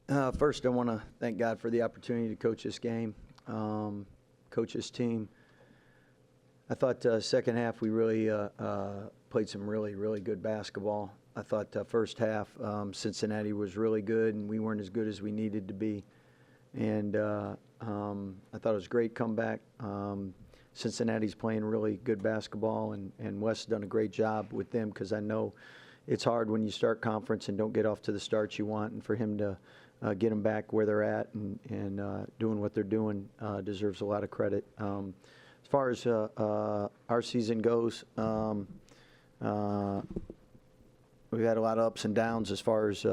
First, I want to thank God for the opportunity to coach this game, coach this team. I thought second half we really played some really good basketball. I thought first half Cincinnati was really good, and we weren't as good as we needed to be. And I thought it was a great comeback. Cincinnati's playing really good basketball, and Wes has done a great job with them, because I know it's hard when you start conference and don't get off to the starts you want, and for him to get them back where they're at and doing what they're doing deserves a lot of credit. As far as our season goes, we've had a lot of ups and downs as far as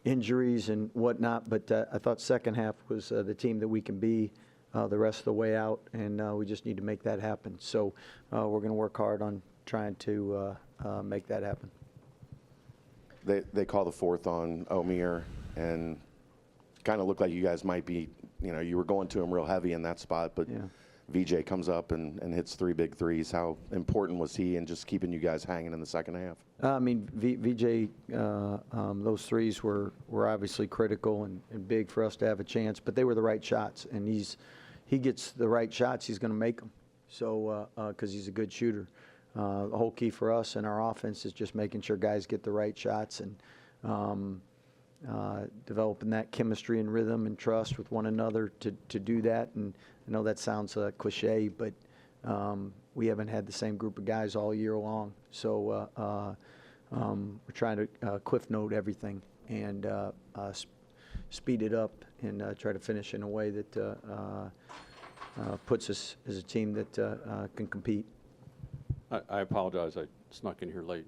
injuries and whatnot, but I thought second half was the team that we can be the rest of the way out, and we just need to make that happen. So we're going to work hard on trying to make that happen. They call the fourth on Omier, and kind of looked like you guys might be, you were going to him real heavy in that spot, but yeah. VJ comes up and hits 3 big threes. How important was he in just keeping you guys hanging in the second half? I mean, VJ, those threes were obviously critical and big for us to have a chance, but they were the right shots, and he gets the right shots, he's going to make them. So because he's a good shooter. The whole key for us and our offense is just making sure guys get the right shots and developing that chemistry and rhythm and trust with one another to do that. And I know that sounds cliche, but we haven't had the same group of guys all year long. So we're trying to cliff note everything and speed it up and try to finish in a way that puts us as a team that can compete. I apologize. I snuck in here late.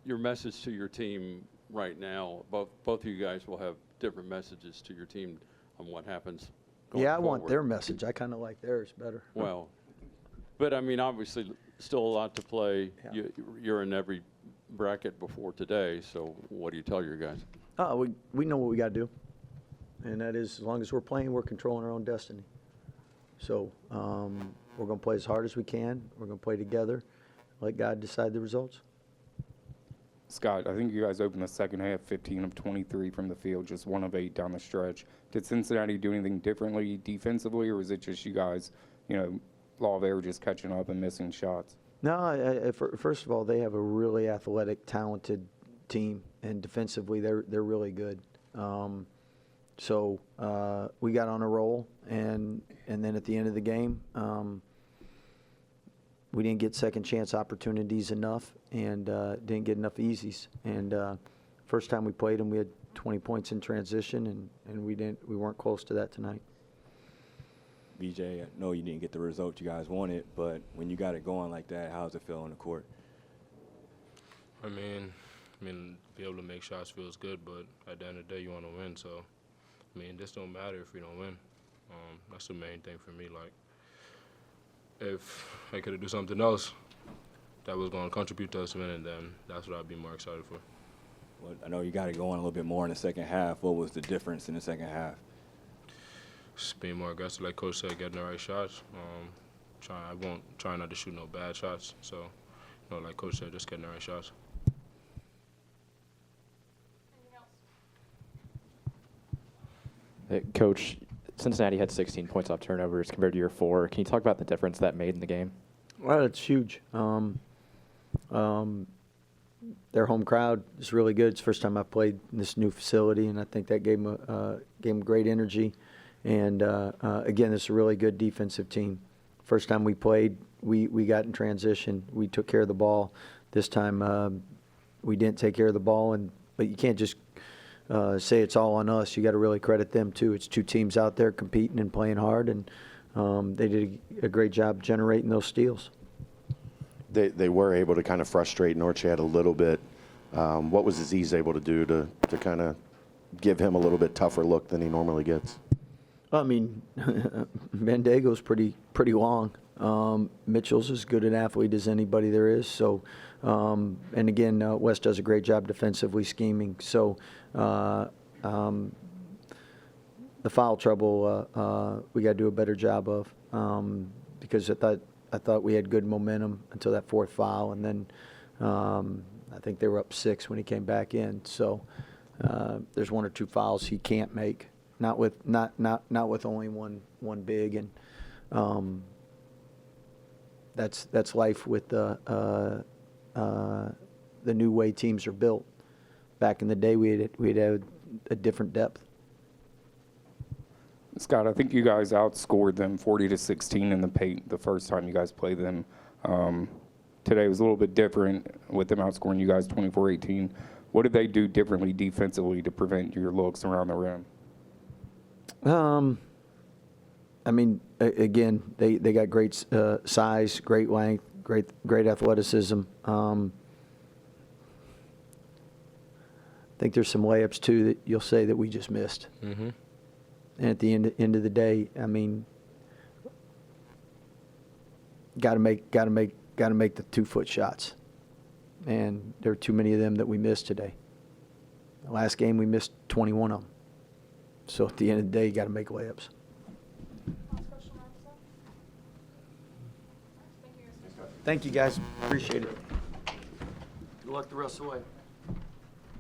Your message to your team right now, both of you guys will have different messages to your team on what happens going Yeah, I forward. want their message. I kind of like theirs better. Well, but I mean, obviously, still a lot to play. Yeah. You're in every bracket before today, so what do you tell your guys? We know what we got to do, and that is, as long as we're playing, we're controlling our own destiny. So we're going to play as hard as we can. We're going to play together. Let God decide the results. Scott, I think you guys opened the second half 15 of 23 from the field, just 1 of 8 down the stretch. Did Cincinnati do anything differently defensively, or was it just you guys, law of averages catching up and missing shots? No, first of all, they have a really athletic, talented team, and defensively they're really good. So we got on a roll, and then at the end of the game, we didn't get second chance opportunities enough, and didn't get enough easies. And first time we played them, we had 20 points in transition, and we weren't close to that tonight. BJ, I know you didn't get the result you guys wanted, but when you got it going like that, how does it feel on the court? I mean, be able to make shots feels good, but at the end of the day, you want to win. So, this don't matter if we don't win. That's the main thing for me. Like, if I could do something else that was going to contribute to us winning, then that's what I'd be more excited for. Well, I know you got it going a little bit more in the second half. What was the difference in the second half? Just being more aggressive, like Coach said, getting the right shots. I won't try not to shoot no bad shots. So, like Coach said, just getting the right shots. Hey, Coach, Cincinnati had 16 points off turnovers compared to your 4. Can you talk about the difference that made in the game? Well, it's huge. Their home crowd is really good. It's the first time I've played in this new facility, and I think that gave them great energy. And, again, this is a really good defensive team. First time we played, we got in transition. We took care of the ball. This time we didn't take care of the ball, but you can't just say it's all on us. You got to really credit them, too. It's 2 teams out there competing and playing hard, and they did a great job generating those steals. They were able to kind of frustrate Norchad a little bit. What was Aziz able to do to kind of give him a little bit tougher look than he normally gets? I mean, Bandego's pretty long. Mitchell's as good an athlete as anybody there is. So, and again, West does a great job defensively scheming. So, the foul trouble we got to do a better job of, because I thought we had good momentum until that 4th foul, and then I think they were up 6 when he came back in. So There's one or two fouls he can't make, not with only one big, and that's life with the new way teams are built. Back in the day, we'd had a different depth. Scott, I think you guys outscored them 40-16 in the paint the first time you guys played them. Today was a little bit different with them outscoring you guys 24-18. What did they do differently defensively to prevent your looks around the rim? I mean, again, they got great size, great length, great athleticism. I think there's some layups too that you'll say that we just missed. Mm-hmm. And at the end of the day, I mean, got to make the 2-foot shots, and there are too many of them that we missed today. The last game we missed 21 of them. So at the end of the day, you got to make layups. Thank you, guys. Appreciate it. Good luck the rest of the way.